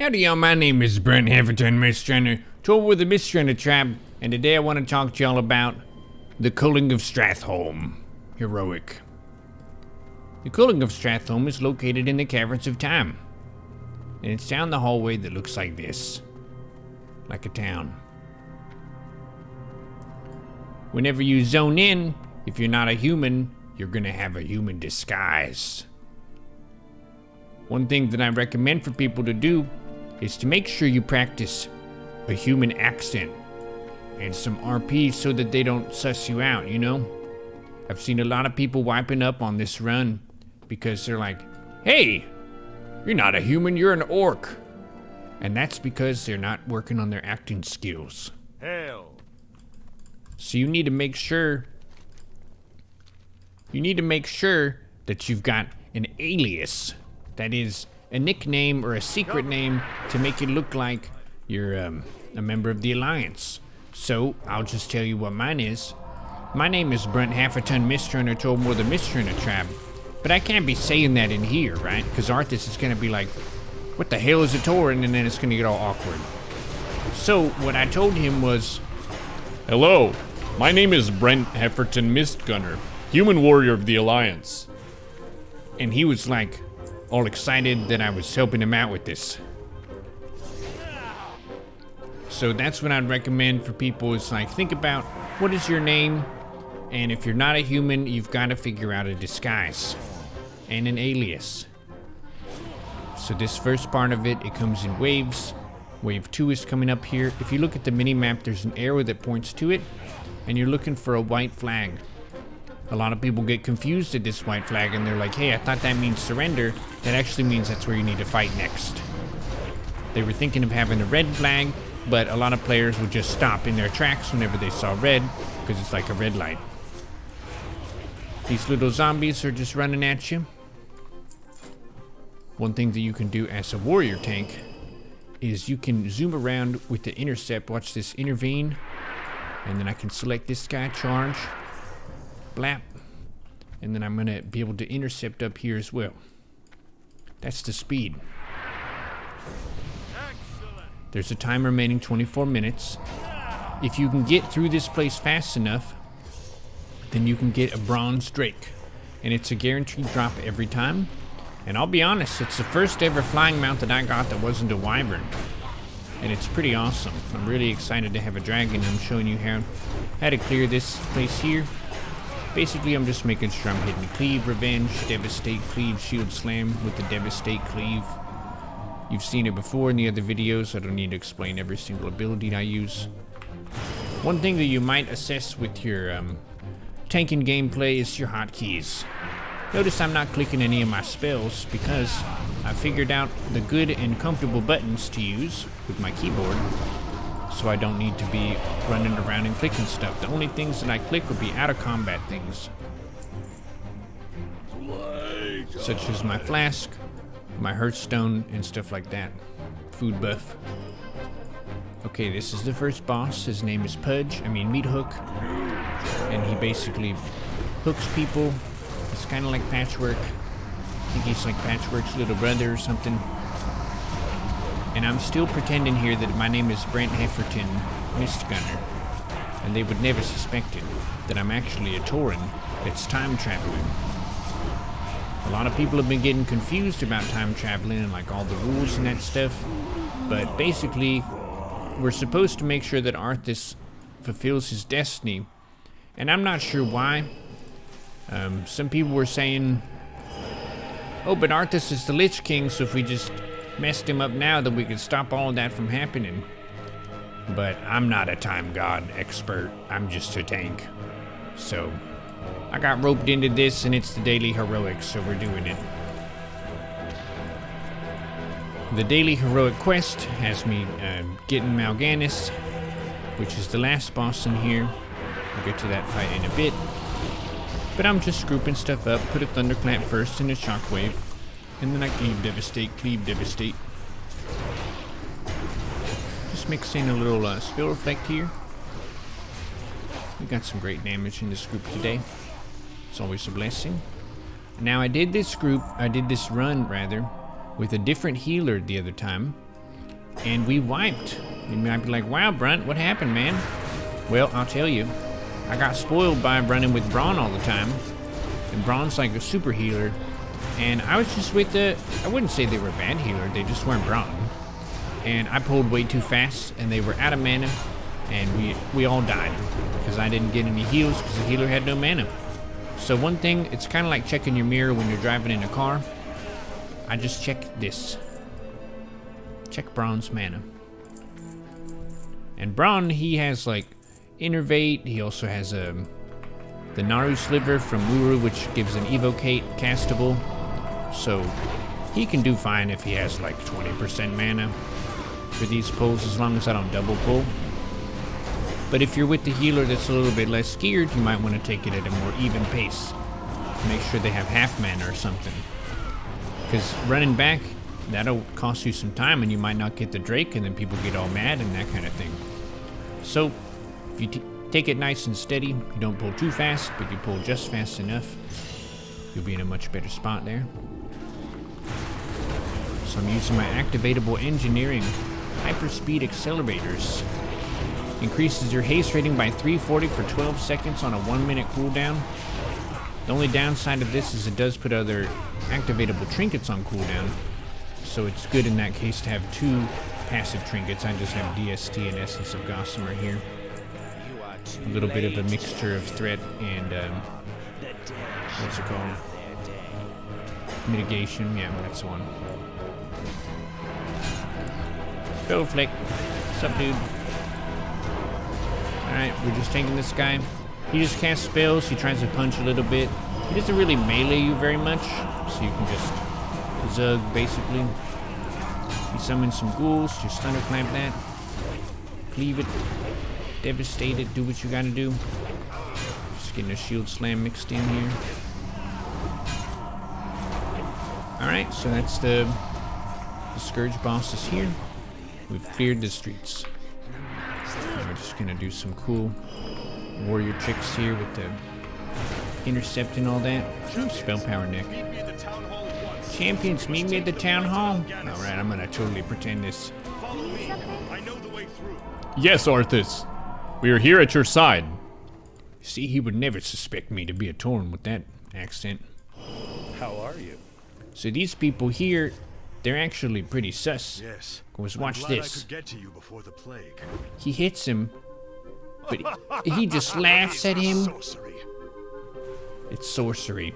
Howdy y'all, my name is Brent Hefferton, Mistrunner, tour with the Mistrunner tribe, and today I want to talk to y'all about the Culling of Stratholme. Heroic. The Culling of Stratholme is located in the Caverns of Time, and it's down the hallway that looks like this. Like a town. Whenever you zone in, if you're not a human, you're gonna have a human disguise. One thing that I recommend for people to do is to make sure you practice a human accent and some RP so that they don't suss you out, you know? I've seen a lot of people wiping up on this run because they're like, hey, you're not a human, you're an orc. And that's because they're not working on their acting skills. Hell. So you need to make sure that you've got an alias. That is a nickname or a secret name to make it look like you're a member of the Alliance. So I'll just tell you what mine is. My name is Brent Hefferton, Mistrunner, told more the Mistrunner tribe. But I can't be saying that in here, right? Because Arthas is gonna be like, what the hell is a Tauren? And then it's gonna get all awkward. So what I told him was, Hello, my name is Brent Hefferton Mistgunner, human warrior of the Alliance. and he was like, all excited that I was helping him out with this. So that's what I'd recommend for people is like, think about what is your name, and if you're not a human, you've got to figure out a disguise and an alias. So this first part of it comes in waves. Wave 2 is coming up here. If you look at the mini-map, there's an arrow that points to it, and you're looking for a white flag. A lot of people get confused at this white flag, and they're like, hey, I thought that means surrender. That actually means that's where you need to fight next. They were thinking of having a red flag, but a lot of players would just stop in their tracks whenever they saw red, because it's like a red light. These little zombies are just running at you. One thing that you can do as a warrior tank is you can zoom around with the intercept. Watch this, intervene, and then I can select this guy, charge, blap, and then I'm gonna be able to intercept up here as well. That's the speed. There's a time remaining 24 minutes. If you can get through this place fast enough, then you can get a bronze drake, and it's a guaranteed drop every time. And I'll be honest, it's the first ever flying mount that I got that wasn't a wyvern. And it's pretty awesome. I'm really excited to have a dragon. I'm showing you how to clear this place here. Basically, I'm just making sure I'm hitting cleave, revenge, devastate, cleave, shield slam with the devastate, cleave. You've seen it before in the other videos. I don't need to explain every single ability I use. One thing that you might assess with your tanking gameplay is your hotkeys. Notice I'm not clicking any of my spells because I figured out the good and comfortable buttons to use with my keyboard, so I don't need to be running around and clicking stuff. The only things that I click would be out of combat things, such as my flask, my hearthstone, and stuff like that. Food buff. Okay, this is the first boss. His name is Meat Hook, and he basically hooks people. It's kind of like Patchwork. I think he's like Patchwork's little brother or something. And I'm still pretending here that my name is Brent Hefferton Mistgunner, and they would never suspect it, that I'm actually a Tauren that's time traveling. A lot of people have been getting confused about time traveling and like all the rules and that stuff, but basically we're supposed to make sure that Arthas fulfills his destiny, and I'm not sure why. Some people were saying, oh, but Arthas is the Lich King, so if we just messed him up now, then we could stop all of that from happening. But I'm not a time god expert, I'm just a tank. So I got roped into this, and it's the daily heroic, so we're doing it. The daily heroic quest has me getting Mal'Ganis, which is the last boss in here. We'll get to that fight in a bit. But I'm just grouping stuff up, put a thunderclap first and a shockwave, and then I cleave, devastate. Just mix in a little spell reflect here. We got some great damage in this group today. It's always a blessing. Now I did this run with a different healer the other time, and we wiped. You might be like, wow, Brunt, what happened, man? Well, I'll tell you. I got spoiled by running with Braun all the time. And Braun's like a super healer. And I was just with I wouldn't say they were a bad healer, they just weren't Braun. And I pulled way too fast, and they were out of mana. And we all died. Because I didn't get any heals, because the healer had no mana. So one thing, it's kind of like checking your mirror when you're driving in a car. I just check this. Check Braun's mana. And Braun, he has like Innervate. He also has the Naru Sliver from Uru, which gives an Evocate castable. So he can do fine if he has like 20% mana for these pulls, as long as I don't double pull. But if you're with the healer that's a little bit less geared, you might want to take it at a more even pace. Make sure they have half mana or something. Because running back, that'll cost you some time, and you might not get the Drake, and then people get all mad and that kind of thing. So if you take it nice and steady, you don't pull too fast, but you pull just fast enough, you'll be in a much better spot there. So I'm using my activatable engineering hyperspeed accelerators. Increases your haste rating by 340 for 12 seconds on a 1-minute cooldown. The only downside of this is it does put other activatable trinkets on cooldown. So it's good in that case to have 2 passive trinkets. I just have DST and Essence of Gossamer here. A little bit of a mixture of threat and, what's it called? Mitigation, yeah, that's the one. Spell Flick. What's up, dude? Alright, we're just taking this guy. He just casts spells, he tries to punch a little bit. He doesn't really melee you very much, so you can just zug, basically. He summons some ghouls, just thunderclamp that. Cleave it. Devastate it, do what you gotta do. Just getting a shield slam mixed in here. Alright, so that's the Scourge boss is here. We've cleared the streets. And we're just gonna do some cool warrior tricks here with the intercept and all that. Spell power neck. Champions, meet me at the town hall. Alright, I'm gonna totally pretend this. Yes, Arthas. We are here at your side. See, he would never suspect me to be a Tauren with that accent. How are you? So these people here, they're actually pretty sus. Yes. Because watch this. I could get to you before the plague. He hits him, but he just laughs at him. Sorcery. It's sorcery.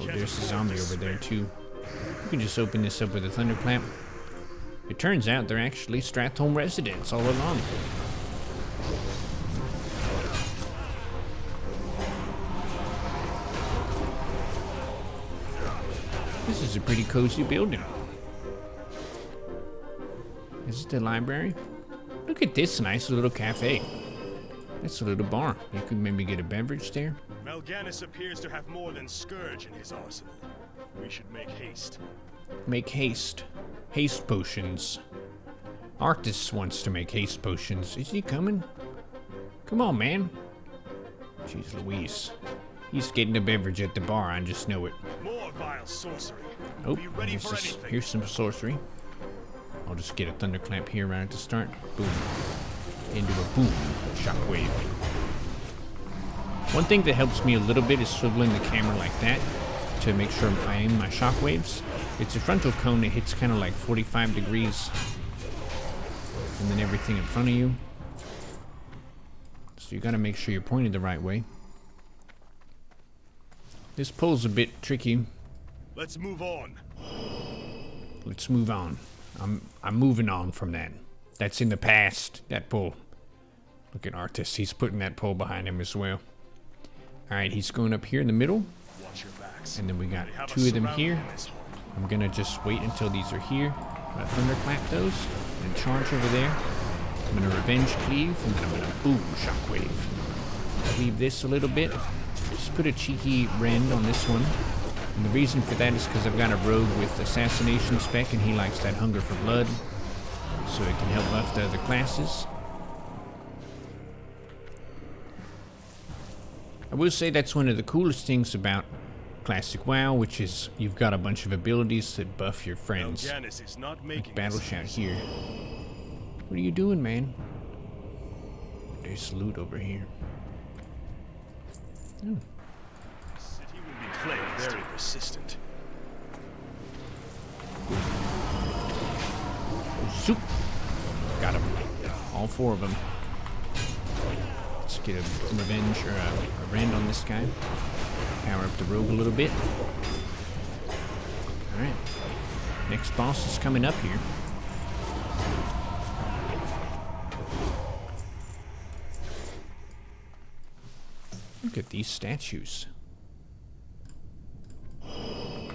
Oh, there's a zombie over there too. You can just open this up with a thunderclamp. It turns out they're actually Stratholme residents all along. This is a pretty cozy building. Is it the library? Look at this nice little cafe. That's a little bar. You could maybe get a beverage there. Mal'Ganis appears to have more than Scourge in his arsenal. We should make haste. Make haste. Haste potions. Arctis wants to make haste potions. Is he coming? Come on, man. Jeez Louise. He's getting a beverage at the bar, I just know it. More vile sorcery. Oh, Be ready for anything. here's some sorcery. I'll just get a thunderclamp here right at the start. Boom. Into a boom shockwave. One thing that helps me a little bit is swiveling the camera like that to make sure I aim my shockwaves. It's a frontal cone that hits kind of like 45 degrees. And then everything in front of you. So you gotta make sure you're pointed the right way. This pull's a bit tricky. Let's move on. Let's move on. I'm moving on from that. That's in the past, that pull. Look at Artis, he's putting that pole behind him as well. Alright, he's going up here in the middle. Watch your backs. And then we got 2 of them here. I'm gonna just wait until these are here. I'm gonna thunderclap those and charge over there. I'm gonna revenge cleave and then I'm gonna boom shockwave. Cleave this a little bit. Just put a cheeky rend on this one. And the reason for that is because I've got a rogue with assassination spec and he likes that hunger for blood. So it can help buff the other classes. I will say that's one of the coolest things about classic WoW, which is you've got a bunch of abilities that buff your friends. Mal'Ganis is not making Battle this shout easy. here. What are you doing, man? There's loot over here. Oh. The city will be plagued, very persistent. Zoop. Got him. All 4 of them. Let's get a revenge or a rend on this guy. Power up the rogue a little bit. Alright. Next boss is coming up here. Look at these statues. Oh,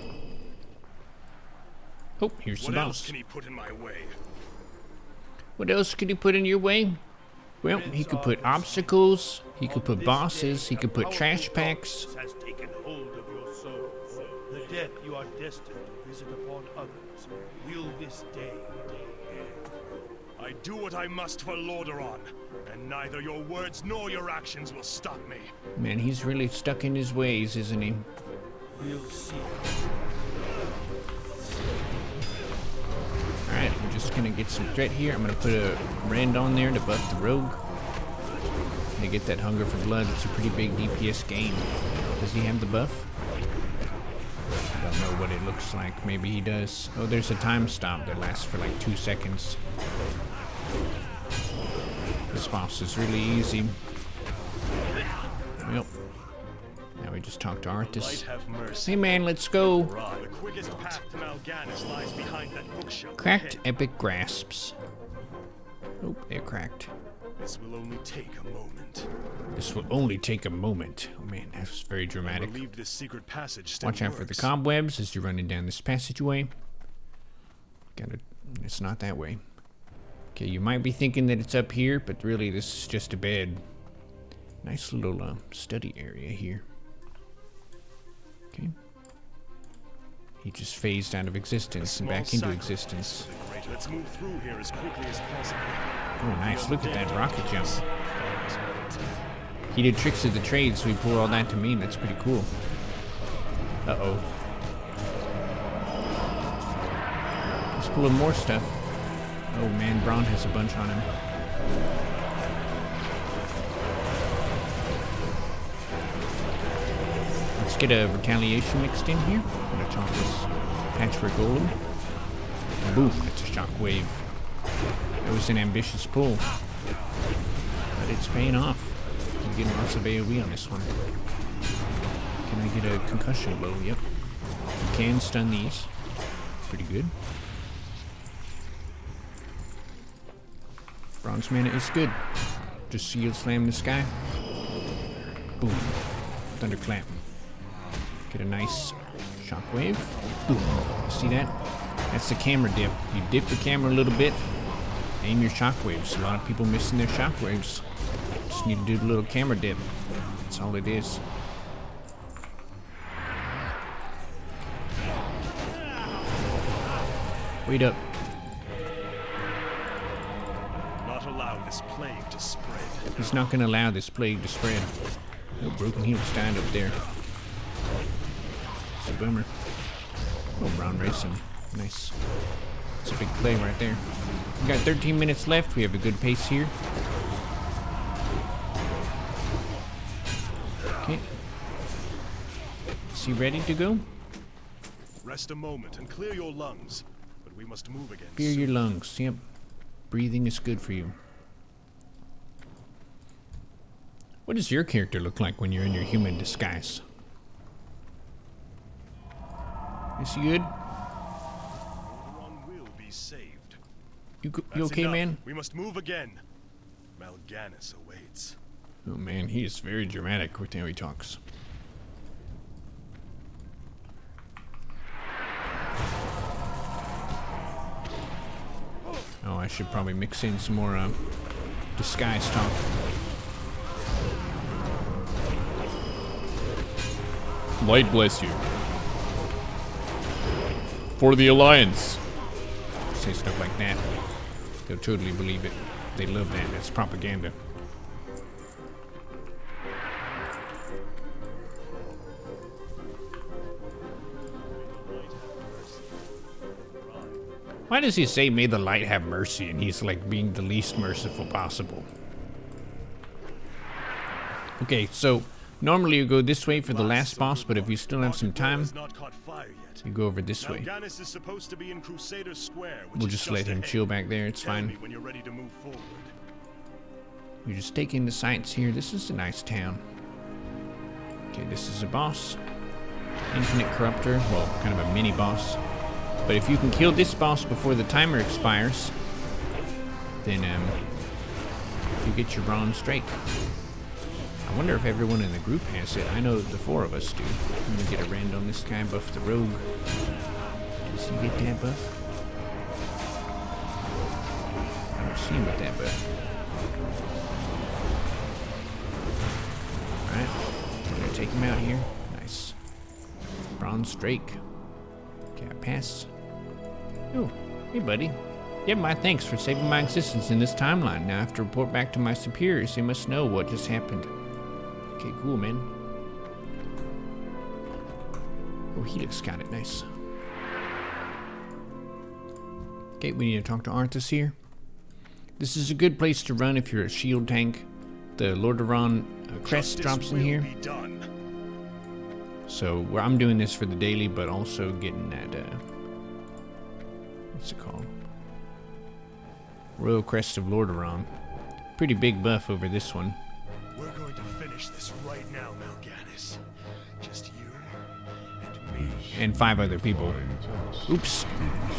here's the What else boss. can he put in my way? What else could he put in your way? Well, he could put obstacles, he could put bosses, he could put trash packs. Has taken hold of your soul. The death you are destined to visit upon others will this day end. I do what I must for Lordaeron, and neither your words nor your actions will stop me. Man, he's really stuck in his ways, isn't he? We'll see. Alright, we're just gonna get some threat here. I'm gonna put a rend on there to buff the rogue. To get that hunger for blood. It's a pretty big DPS gain. Does he have the buff? I don't know what it looks like. Maybe he does. Oh, there's a time stop that lasts for like 2 seconds. This boss is really easy. Well, now we just talk to Light Arthas. have mercy. Hey man, let's go. The quickest path to Mal'Ganis lies behind that bookshelf. Cracked ahead. epic grasps. Oh, they're cracked. This will only take a moment. This will only take a moment. Oh man, that's very I dramatic. believe this secret passage still Watch out for the works. cobwebs as you're running down this passageway. It's not that way. Okay, you might be thinking that it's up here, but really this is just a bed. Nice little study area here. Okay. He just phased out of existence and Small back into sacrifice existence. for the great. Let's move through here as quickly as possible. Oh, nice. Look at that rocket jump. This moment. He did tricks of the trade, so he pulled all that to me. That's pretty cool. Uh-oh. He's pulling more stuff. Oh man, Braun has a bunch on him. Let's get a retaliation mixed in here. I'm gonna chop this patchwork golem. Boom, that's a shockwave. It was an ambitious pull, but it's paying off. I'm getting lots of AoE on this one. Can I get a concussion blow? Yep. You can stun these. Pretty good. Bronze mana is good. Just shield slam this guy. Boom. Thunderclap. Get a nice shockwave. Boom. See that? That's the camera dip. You dip the camera a little bit. Aim your shockwaves. A lot of people missing their shockwaves. Just need to do the little camera dip. That's all it is. Wait up. Not allow this plague to spread. He's not gonna allow this plague to spread. Oh, broken heel stand up there. It's a boomer. Oh, Brown racing. Nice. It's a big play right there. We got 13 minutes left. We have a good pace here. Okay. Is he ready to go? Rest a moment and clear your lungs. But we must move again. Clear soon. your lungs. Yep. Breathing is good for you. What does your character look like when you're in your human disguise? Is he good? Lordaeron will be saved. You That's okay, enough. man? We must move again. Mal'Ganis awaits. Oh man, he is very dramatic with how he talks. Oh, I should probably mix in some more disguise talk. Light bless you. For the Alliance. Say stuff like that. They'll totally believe it. They love that. That's propaganda. Why does he say, may the light have mercy, and he's like being the least merciful possible? Okay, so normally you go this way for the last boss, but if you still have some time, you go over this way. Mal'Ganis is supposed to be in Crusader Square, which We'll is just let him ahead. chill back there, it's Tell fine. me when you're ready to move forward. You're just taking the sights here. This is a nice town. Okay, this is a boss. Infinite Corruptor. Well, kind of a mini boss. But if you can kill this boss before the timer expires, then you get your bronze strike. I wonder if everyone in the group has it. I know the 4 of us do. I'm gonna get a rend on this guy, buff the rogue. Does he get that buff? I don't see him with that buff. Alright, I'm gonna take him out here. Nice. Bronze Drake. Okay, I pass. Oh, hey buddy. Yeah, my thanks for saving my existence in this timeline. Now I have to report back to my superiors. They must know what just happened. Okay, cool, man. Oh, Helix got it. Nice. Okay, we need to talk to Arthas here. This is a good place to run if you're a shield tank. The Lordaeron crest drops in here. So I'm doing this for the daily, but also getting that, what's it called? Royal Crest of Lordaeron. Pretty big buff over this one. We're going to finish this right now, Mal'Ganis. Just you and me. And 5 other people. Oops.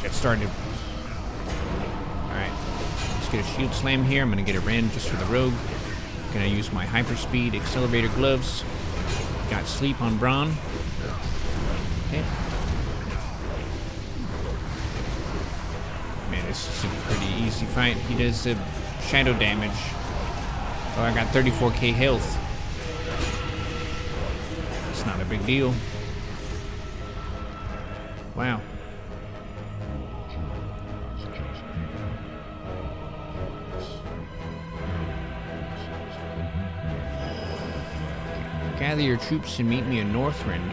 Got started. Alright. Let's get a shield slam here. I'm gonna get a rend just for the rogue. Gonna use my hyperspeed accelerator gloves. Got sleep on Braun. Okay. Man, this is a pretty easy fight. He does the shadow damage. Oh, I got 34k health. It's not a big deal. Wow. Gather your troops and meet me in Northrend.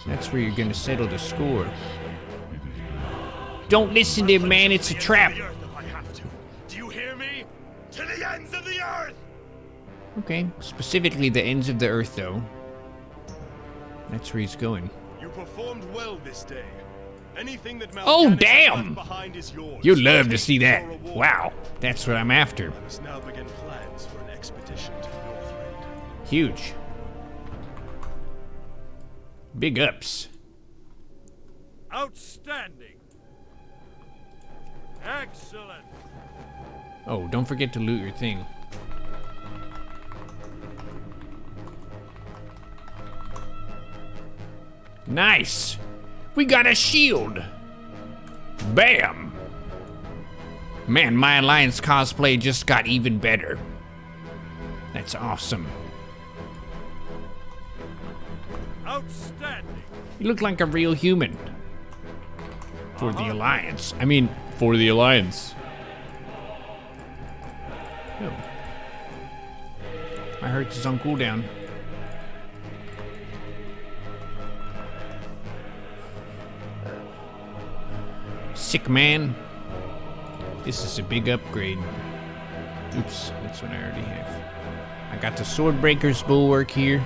That's where you're gonna settle the score. Don't listen to him, man. It's a trap. To the ends of the earth if I have to. Do you hear me? To the ends of the earth! Okay, specifically the ends of the earth, though. That's where he's going. You performed well this day. Anything that Oh, Mal'Ganis damn! left behind is yours. You'd love to Take see your that. reward. Wow, that's what I'm after. I must now begin plans for an expedition to Northrend. Huge. Big ups. Outstanding. Excellent. Oh, don't forget to loot your thing. Nice! We got a shield! Bam! Man, my Alliance cosplay just got even better. That's awesome. Outstanding. You look like a real human. For the Alliance. I mean, For the Alliance. oh. My Hertz is on cooldown. Sick man. This is a big upgrade. Oops, that's what I already have. I got the Swordbreaker's Bulwark here.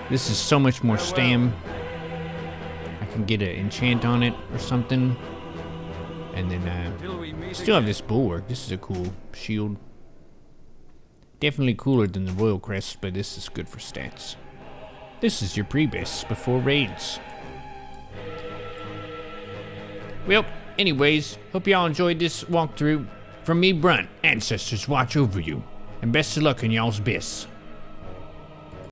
This is so much more stam. I can get an enchant on it or something. And then, still have this Bulwark. This is a cool shield. Definitely cooler than the Royal Crest, but this is good for stats. This is your pre-base before raids. Well, anyways, hope y'all enjoyed this walkthrough. From me, Brunt, ancestors watch over you. And best of luck in y'all's bis.